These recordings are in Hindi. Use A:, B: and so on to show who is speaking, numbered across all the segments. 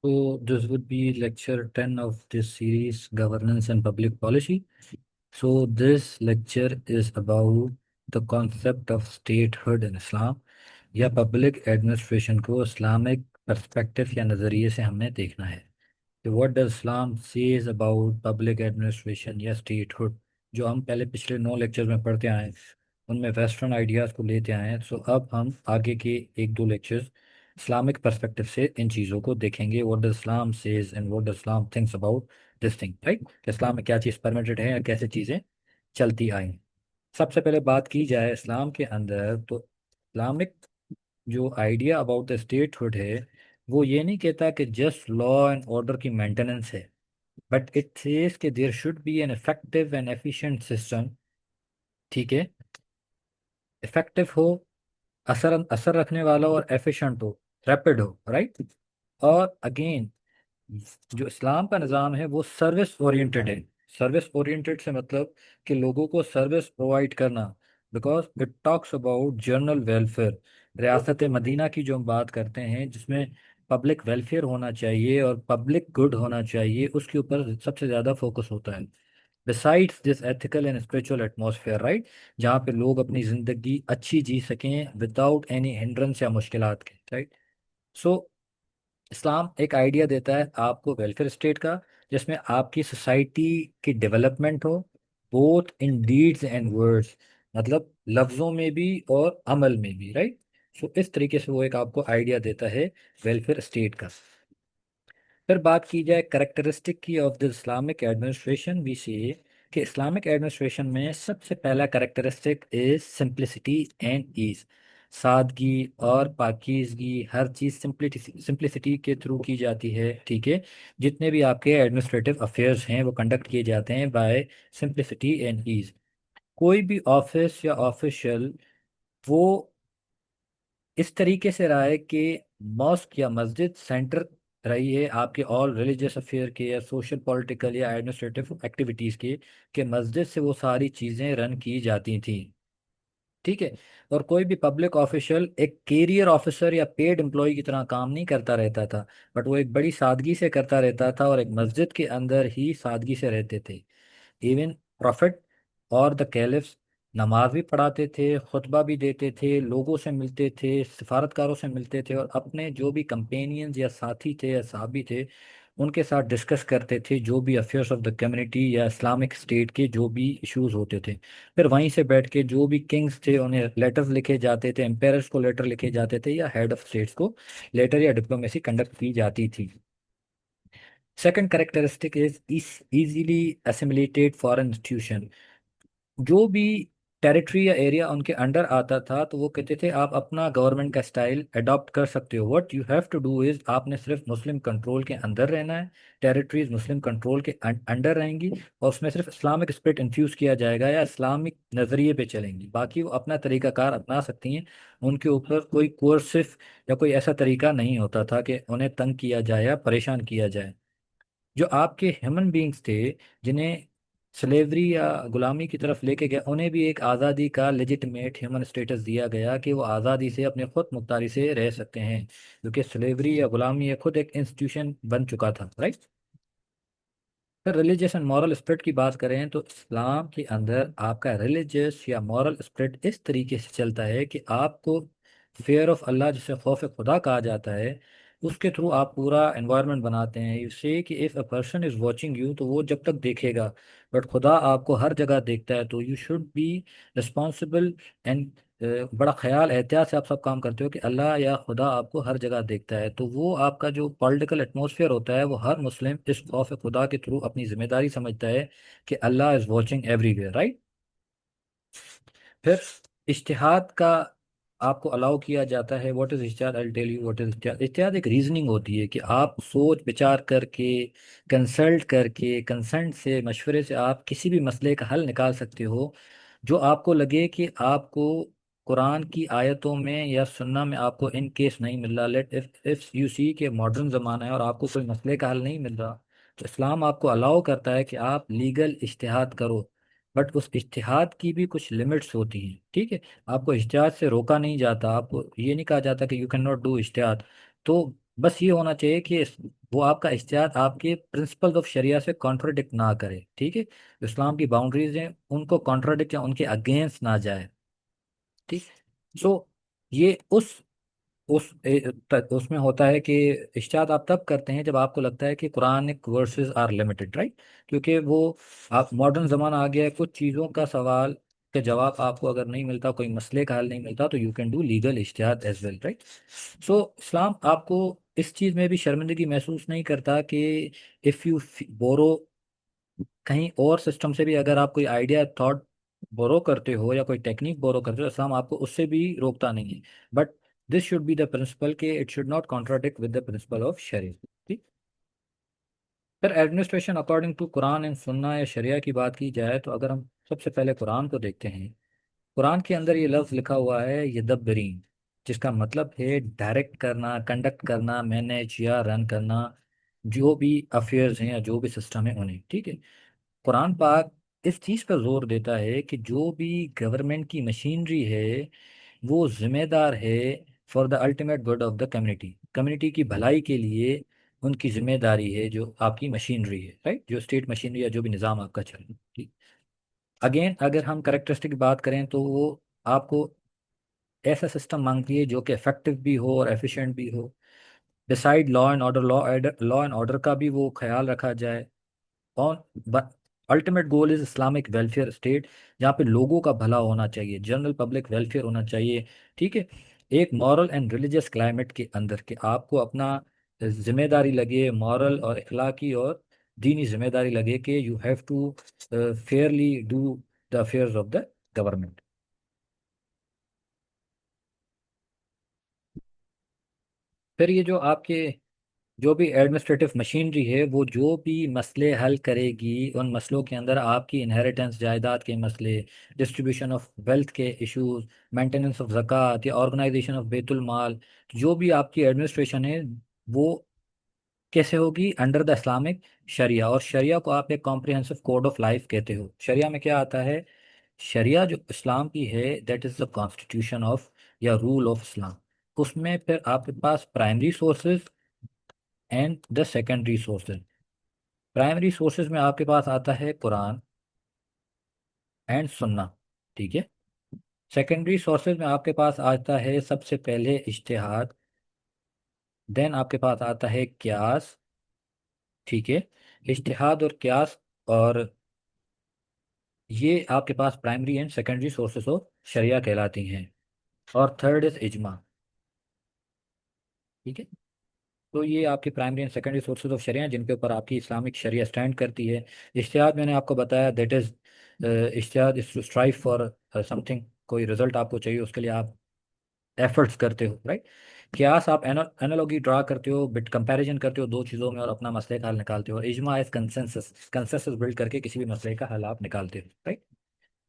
A: So this would be lecture 10 of this series, Governance and Public Policy. So this lecture is about the concept of statehood in Islam या पब्लिक एडमिनिस्ट्रेशन को इस्लामिक पर्सपेक्टिव या नज़रिए से हमने देखना है कि what does Islam says about public administration या स्टेटहुड। जो हम पहले पिछले 9 लेक्चर्स में पढ़ते आए हैं उनमें वेस्टर्न आइडियाज़ को लेते आए हैं। सो अब हम आगे के एक दो लेक्चर्स इस्लामिक पर्सपेक्टिव से इन चीज़ों को देखेंगे। What does Islam says and what does Islam thinks about this thing, right. Islam में क्या चीज़ परमिटेड है या कैसे चीज़ें चलती आई। सबसे पहले बात की जाए इस्लाम के अंदर, तो इस्लामिक जो आइडिया अबाउट द स्टेटहुड है वो ये नहीं कहता कि जस्ट लॉ एंड ऑर्डर की मेंटेनेंस है, बट इट सेज कि there should be an effective and efficient system. ठीक है, इफेक्टिव हो, असर असर रखने वाला, और एफिशिएंट हो, रैपिड हो, राइट। और अगेन जो इस्लाम का निज़ाम है वो सर्विस ओरिएंटेड है। सर्विस ओरिएंटेड से मतलब कि लोगों को सर्विस प्रोवाइड करना, because it talks about general welfare. रियासत मदीना की जो हम बात करते हैं जिसमें पब्लिक वेलफेयर होना चाहिए और पब्लिक गुड होना चाहिए, उसके ऊपर सबसे ज़्यादा फोकस होता है। Besides this ethical and spiritual atmosphere, right, जहाँ पे लोग अपनी ज़िंदगी अच्छी जी सकें विदाउट एनी हिंड्रेंस या मुश्किलात के, राइट। सो इस्लाम एक आइडिया देता है आपको वेलफेयर स्टेट का, जिसमें आपकी सोसाइटी की डेवलपमेंट हो, both in deeds and words, मतलब लफ्ज़ों में भी और अमल में भी, राइट। सो इस तरीके से वो एक आपको आइडिया देता है वेलफेयर स्टेट का। फिर बात की जाए करेक्टरिस्टिक की of the Islamic administration, we see, कि इस्लामिक एडमिनिस्ट्रेशन में सबसे पहला characteristic is simplicity and ease. सादगी और पाकीज़गी, हर चीज़ सिंप्लिसिटी के थ्रू की जाती है। ठीक है, जितने भी आपके एडमिनिस्ट्रेटिव अफेयर्स हैं वो कंडक्ट किए जाते हैं बाय सिंप्लिसिटी एंड ईज। कोई भी ऑफिस या ऑफिशियल वो इस तरीके से रहा है कि मॉस्क या मस्जिद सेंटर रही है आपके ऑल रिलीजियस अफेयर के या सोशल पॉलिटिकल या एडमिनिस्ट्रेटिव एक्टिविटीज़ के, कि मस्जिद से वो सारी चीज़ें रन की जाती थी। ठीक है, और कोई भी पब्लिक ऑफिशियल एक कैरियर ऑफिसर या पेड एम्प्लॉय की तरह काम नहीं करता रहता था, बट वो एक बड़ी सादगी से करता रहता था और एक मस्जिद के अंदर ही सादगी से रहते थे। इवन प्रॉफिट और द कैलिफ्स नमाज भी पढ़ाते थे, खुतबा भी देते थे, लोगों से मिलते थे, सिफारतकारों से मिलते थे, और अपने जो भी कंपेनियंस या साथी थे या साहबी थे उनके साथ डिस्कस करते थे जो भी अफेयर्स ऑफ द कम्युनिटी या इस्लामिक स्टेट के जो भी इश्यूज होते थे। फिर वहीं से बैठ के जो भी किंग्स थे उन्हें लेटर्स लिखे जाते थे, एम्पायर्स को लेटर लिखे जाते थे, या हेड ऑफ स्टेट्स को लेटर या डिप्लोमेसी कंडक्ट की जाती थी। Second characteristic is easily assimilated foreign institution. जो भी टेरिटरी या एरिया उनके अंडर आता था तो वो कहते थे आप अपना गवर्नमेंट का स्टाइल अडॉप्ट कर सकते हो। What you have to do is आपने सिर्फ मुस्लिम कंट्रोल के अंदर रहना है, टेरिटरीज मुस्लिम कंट्रोल के अंडर रहेंगी, और उसमें सिर्फ इस्लामिक स्पिरिट इन्फ्यूज किया जाएगा या इस्लामिक नज़रिए पे चलेंगी, बाकी वो अपना तरीकाकार अपना सकती हैं। उनके ऊपर कोई कोर्सिव या कोई ऐसा तरीका नहीं होता था कि उन्हें तंग किया जाए या परेशान किया जाए। जो आपके ह्यूमन बींग्स थे जिन्हें स्लेवरी या गुलामी की तरफ लेके गया, उन्हें भी एक आज़ादी का लेजिटिमेट ह्यूमन स्टेटस दिया गया कि वो आज़ादी से अपने खुद मुख्तारी से रह सकते हैं, क्योंकि स्लेवरी या गुलामी ये खुद एक इंस्टीट्यूशन बन चुका था, राइट। फिर रिलीजियस एंड मॉरल स्पिरिट की बात करें तो इस्लाम के अंदर आपका रिलीजियस या मॉरल स्पिरिट इस तरीके से चलता है कि आपको फेयर ऑफ अल्लाह, जिसे खौफ खुदा कहा जाता है, उसके थ्रू आप पूरा एनवायरनमेंट बनाते हैं। इससे कि if a person is watching you तो वो जब तक देखेगा, बट खुदा आपको हर जगह देखता है, तो you should be responsible and बड़ा ख्याल एहतियात से आप सब काम करते हो कि अल्लाह या खुदा आपको हर जगह देखता है। तो वो आपका जो पॉलिटिकल एटमॉस्फेयर होता है वो हर मुस्लिम इस खौफ खुदा के थ्रू अपनी जिम्मेदारी समझता है कि Allah is watching everywhere, right. फिर इज्तिहाद का आपको अलाउ किया जाता है। व्हाट इज इज्तिहाद, I tell you what is इज्तिहाद। इज्तिहाद एक रीजनिंग होती है कि आप सोच विचार करके, कंसल्ट करके, कंसर्न से, मशवरे से आप किसी भी मसले का हल निकाल सकते हो जो आपको लगे कि आपको कुरान की आयतों में या सुन्ना में आपको इन केस नहीं मिल रहा। लेट इफ यू सी के मॉडर्न ज़माना है और आपको कोई मसले का हल नहीं मिल रहा, तो इस्लाम आपको अलाउ करता है कि आप लीगल इज्तिहाद करो, बट उस इज्तिहाद की भी कुछ लिमिट्स होती हैं। ठीक है, आपको इज्तिहाद से रोका नहीं जाता, आपको ये नहीं कहा जाता कि यू कैन नॉट डू इज्तिहाद। तो बस ये होना चाहिए कि वो आपका इज्तिहाद आपके प्रिंसिपल्स ऑफ शरिया से कॉन्ट्रोडिक्ट ना करे, ठीक है। इस्लाम की बाउंड्रीज हैं, उनको कॉन्ट्रोडिक्ट या उनके अगेंस्ट ना जाए, ठीक। सो ये उसमें होता है कि इज्तिहाद आप तब करते हैं जब आपको लगता है कि Quranic verses are limited, right. क्योंकि वो आप मॉडर्न ज़माना आ गया है, कुछ चीज़ों का सवाल के जवाब आपको अगर नहीं मिलता, कोई मसले का हल नहीं मिलता, तो यू कैन डू लीगल इज्तिहाद as well, right. So Islam आपको इस चीज़ में भी शर्मिंदगी महसूस नहीं करता कि इफ़ यू बोरो कहीं और सिस्टम से भी अगर आप कोई आइडिया थॉट बोरो करते हो या कोई टेक्निक बोरो करते हो, इस्लाम आपको उससे भी रोकता नहीं है। But this should be the principle के it should not contradict with the principle of शरीयत, ठीक। फिर administration according to Quran and सुन्ना या शरिया की बात की जाए, तो अगर हम सबसे पहले कुरान को देखते हैं, कुरान के अंदर ये लफ्ज़ लिखा हुआ है यदब्बरीन, जिसका मतलब है डायरेक्ट करना, कंडक्ट करना, मैनेज या रन करना, जो भी अफेयर्स हैं या जो भी सिस्टम है उन्हें, ठीक है। कुरान पाक इस चीज़ पर जोर देता है कि जो भी गवर्नमेंट की मशीनरी है वो जिम्मेदार है for the ultimate good of the community, community की भलाई के लिए उनकी जिम्मेदारी है जो आपकी मशीनरी है, राइट, जो स्टेट मशीनरी या जो भी निज़ाम आपका चल रहा है, ठीक। अगेन अगर हम करेक्टरिस्टिक की बात करें तो वो आपको ऐसा सिस्टम मांगती है जो कि इफेक्टिव भी हो और एफिशिएंट भी हो। Decide law and order, law and order का भी वो ख्याल रखा जाए। और ultimate goal is Islamic welfare state, जहाँ पे लोगों का भला होना चाहिए, जनरल पब्लिक वेलफेयर होना चाहिए, ठीक है। एक मॉरल एंड रिलीजियस क्लाइमेट के अंदर के आपको अपना जिम्मेदारी लगे, मॉरल और इखलाकी और दीनी जिम्मेदारी लगे कि you have to fairly do the affairs of the government. फिर ये जो आपके जो भी एडमिनिस्ट्रेटिव मशीनरी है वो जो भी मसले हल करेगी, उन मसलों के अंदर आपकी इनहेरिटेंस जायदाद के मसले, डिस्ट्रीब्यूशन ऑफ वेल्थ के इश्यूज, मेंटेनेंस ऑफ ज़कात या ऑर्गेनाइजेशन ऑफ बेतुल माल, जो भी आपकी एडमिनिस्ट्रेशन है वो कैसे होगी अंडर द इस्लामिक शरिया। और शरिया को आप एक कॉम्प्रिहेंसिव कोड ऑफ लाइफ कहते हो। शरिया में क्या आता है? शरिया जो इस्लाम की है that is the constitution of या रूल ऑफ इस्लाम। उसमें फिर आपके पास primary sources and the secondary sources. Primary sources में आपके पास आता है कुरान एंड सुन्ना, ठीक है। सेकेंडरी सोर्सेज में आपके पास आता है सबसे पहले इज्तिहाद, देन आपके पास आता है क्यास, ठीक है। इज्तिहाद और क्यास, और ये आपके पास primary and secondary sources of शरिया कहलाती हैं। और थर्ड इज इजमा, ठीक है। तो ये आपके primary and secondary sources of शरिया हैं जिनके ऊपर आपकी इस्लामिक शरिया स्टैंड करती है। इज्तिहाद मैंने आपको बताया दैट इज, इज्तिहाद is to strive for something, कोई रिजल्ट आपको चाहिए उसके लिए आप एफर्ट्स करते हो, राइट। क्यास आप एनालॉगी ड्रा करते हो, बिट कंपैरिजन करते हो दो चीज़ों में और अपना मसले का हल निकालते हो। इजमा इज कंसेंसस, कंसेंसस बिल्ड करके किसी भी मसले का हल आप निकालते हो, राइट।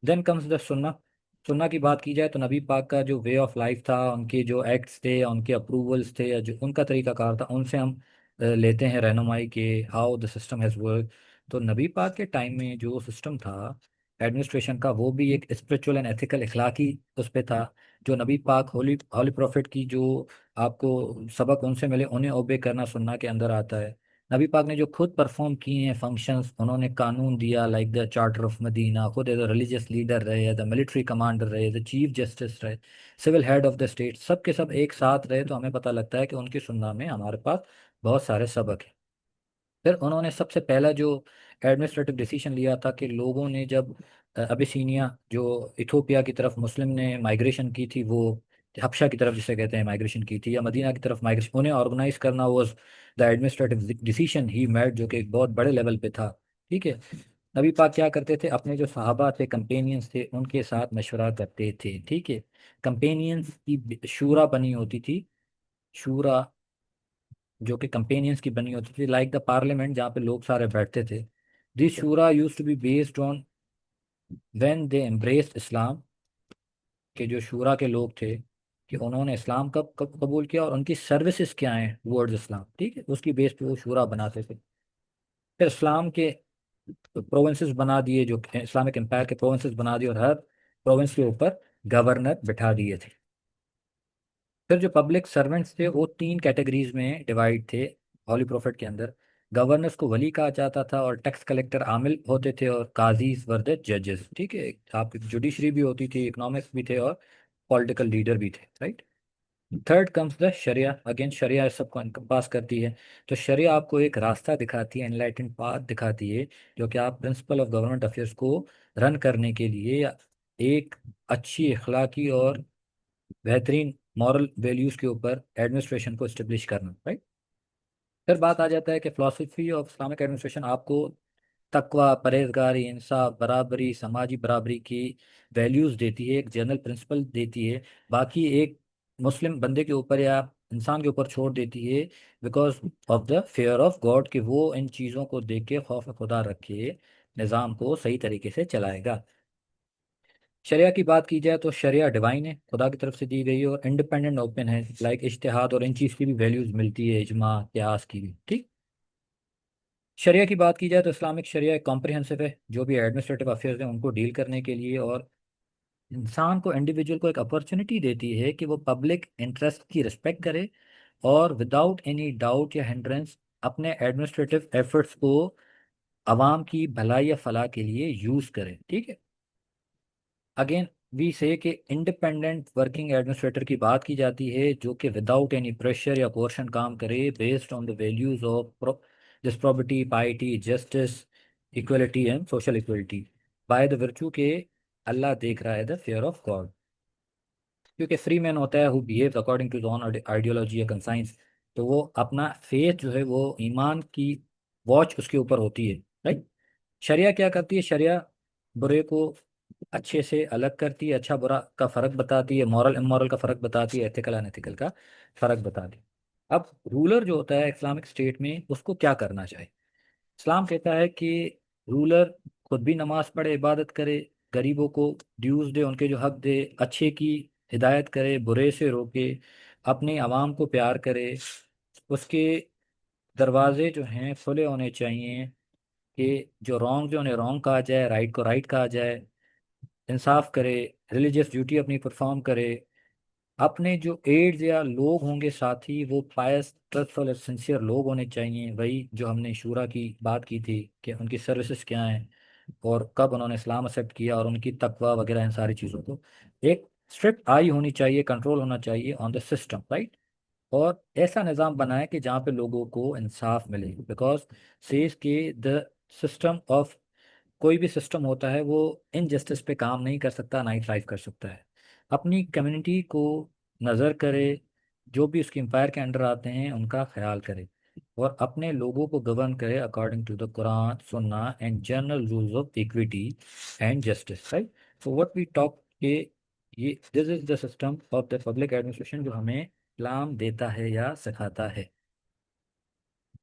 A: देन कम्स द सुन्ना। सुन्ना की बात की जाए तो नबी पाक का जो वे ऑफ लाइफ था, उनके जो एक्ट्स थे, उनके अप्रूवल्स थे, या जो उनका तरीकाकार था, उनसे हम लेते हैं रहनुमाई के how the system has work. तो नबी पाक के टाइम में जो सिस्टम था एडमिनिस्ट्रेशन का, वो भी एक स्पिरिचुअल एंड एथिकल इखलाकी उस पे था। जो नबी पाक होली हॉली प्रॉफिट की जो आपको सबक उनसे मिले उन्हें ओबे करना सुन्ना के अंदर आता है। नबी पाक ने जो खुद परफॉर्म किए हैं फंक्शंस, उन्होंने कानून दिया like the charter of Medina, खुद एज अ रिलीजियस लीडर रहे, एज अ मिलिट्री कमांडर रहे, एज अ चीफ जस्टिस रहे, civil head of the state, सब के सब एक साथ रहे। तो हमें पता लगता है कि उनकी सुन्ना में हमारे पास बहुत सारे सबक हैं। फिर उन्होंने सबसे पहला जो एडमिनिस्ट्रेटिव डिसीजन लिया था कि लोगों ने जब अबिसीनिया जो इथोपिया की तरफ मुस्लिम ने माइग्रेशन की थी, वो हबशा की तरफ जिसे कहते हैं माइग्रेशन की थी, या मदीना की तरफ माइग्रेशन, उन्हें ऑर्गेनाइज करना was the administrative decision he made, जो कि एक बहुत बड़े लेवल पे था, ठीक है। नबी पाक क्या करते थे, अपने जो सहाबा थे, कंपेनियंस थे, उनके साथ मशवरा करते थे, ठीक है। कंपेनियंस की शूरा बनी होती थी, शूरा जो कि कंपेनियंस की बनी होती थी लाइक द पार्लियामेंट जहाँ पे लोग सारे बैठते थे। दिस शूरा use to be based on when they embraced Islam, के जो शूरा के लोग थे कि उन्होंने इस्लाम कब कब कबूल किया और उनकी सर्विसेज क्या हैं टुवर्ड्स इस्लाम, ठीक है, उसकी बेस पे वो शूरा बनाते थे। फिर इस्लाम के प्रोविंसेस बना दिए, जो इस्लामिक एम्पायर के प्रोविंसेस बना दिए, और हर प्रोविंस के ऊपर गवर्नर बिठा दिए थे। फिर जो पब्लिक सर्वेंट्स थे वो तीन कैटेगरीज में डिवाइड थे हॉली प्रॉफिट के अंदर। गवर्नर्स को वली कहा जाता था और टैक्स कलेक्टर आमिल होते थे और काजीज वर द जजेस। ठीक है, आपकी जुडिशरी भी होती थी, इकोनॉमिक्स भी थे और पॉलिटिकल लीडर भी थे, राइट। थर्ड कम्स द शरिया। अगेन शरिया इस सबको पास करती है। तो शरिया आपको एक रास्ता दिखाती है, एनलाइटेंड पाथ दिखाती है, जो कि आप प्रिंसिपल ऑफ गवर्नमेंट अफेयर्स को रन करने के लिए एक अच्छी अखलाकी और बेहतरीन मॉरल वैल्यूज के ऊपर एडमिनिस्ट्रेशन को इस्टेब्लिश करना, राइट। फिर बात आ जाता है कि फिलोसफी ऑफ इस्लामिक एडमिनिस्ट्रेशन आपको तकवा, परहेजगारी, इंसाफ, बराबरी, समाजी बराबरी की वैल्यूज देती है, एक जनरल प्रिंसिपल देती है। बाकी एक मुस्लिम बंदे के ऊपर या इंसान के ऊपर छोड़ देती है, because of the fear of God, कि वो इन चीज़ों को देख के खौफ खुदा रखे निज़ाम को सही तरीके से चलाएगा। शरिया की बात की जाए तो शरिया डिवाइन है, खुदा की तरफ से दी गई है और इंडिपेंडेंट ओपन है, लाइक इज्तिहाद और इन चीज़ की भी वैल्यूज मिलती है, इजमा क्यास की भी, ठीक। शरिया की बात की जाए तो इस्लामिक शरिया एक कॉम्प्रिहेंसिव है, जो भी एडमिनिस्ट्रेटिव अफेयर्स हैं उनको डील करने के लिए, और इंसान को, इंडिविजुअल को एक अपॉर्चुनिटी देती है कि वो पब्लिक इंटरेस्ट की रिस्पेक्ट करे और विदाउट एनी डाउट या हिंड्रेंस अपने एडमिनिस्ट्रेटिव एफर्ट्स को आवाम की भलाई या फलाह के लिए यूज़ करे, ठीक है। अगेन वी से कि इंडिपेंडेंट वर्किंग एडमिनिस्ट्रेटर की बात की जाती है, जो कि विदाउट एनी प्रेशर या कोर्शन काम करे, based on the values of this property, piety, justice, equality and social equality, by the virtue के अल्लाह देख रहा है, द फेयर ऑफ गॉड। क्योंकि फ्री मैन होता है who behaves according to own ideology या कंसाइंस, तो वो अपना फेथ जो है वो ईमान की वॉच उसके ऊपर होती है, राइट। शरिया क्या करती है? शरिया बुरे को अच्छे से अलग करती है, अच्छा बुरा का फर्क बताती है, मॉरल इमोरल का फर्क बताती है, एथिकल अनएथिकल का फर्क बताती है। अब रूलर जो होता है इस्लामिक स्टेट में, उसको क्या करना चाहिए? इस्लाम कहता है कि रूलर खुद भी नमाज पढ़े, इबादत करे, गरीबों को ड्यूज दे, उनके जो हक दे, अच्छे की हिदायत करे, बुरे से रोके, अपने आवाम को प्यार करे, उसके दरवाजे जो हैं खुले होने चाहिए, कि जो रॉन्ग जो उन्हें रॉन्ग कहा जाए, राइट को राइट कहा जाए, इंसाफ करे, रिलीजियस ड्यूटी अपनी परफॉर्म करे, अपने जो एड्स या लोग होंगे साथी वो पायस, ट्रस्टफुल और सिंसियर लोग होने चाहिए। वही जो हमने शूरा की बात की थी कि उनकी सर्विसेज क्या हैं और कब उन्होंने इस्लाम एक्सेप्ट किया, और उनकी तकवा वगैरह, इन सारी चीज़ों को एक स्ट्रिक्ट आई होनी चाहिए, कंट्रोल होना चाहिए ऑन द सिस्टम, राइट। और ऐसा निज़ाम बनाए कि जहाँ पे लोगों को इंसाफ मिले, बिकॉज सेज के द सिस्टम ऑफ, कोई भी सिस्टम होता है वो इनजस्टिस पे काम नहीं कर सकता, ना ही थ्राइव कर सकता है। अपनी कम्युनिटी को नज़र करे, जो भी उसके एम्पायर के अंडर आते हैं उनका ख्याल करे, और अपने लोगों को गवर्न करे अकॉर्डिंग टू द कुरान, सुन्ना and general rules of equity and justice, right. So what we talk के, ये this is the system of the public administration जो हमें इस्लाम देता है या सिखाता है।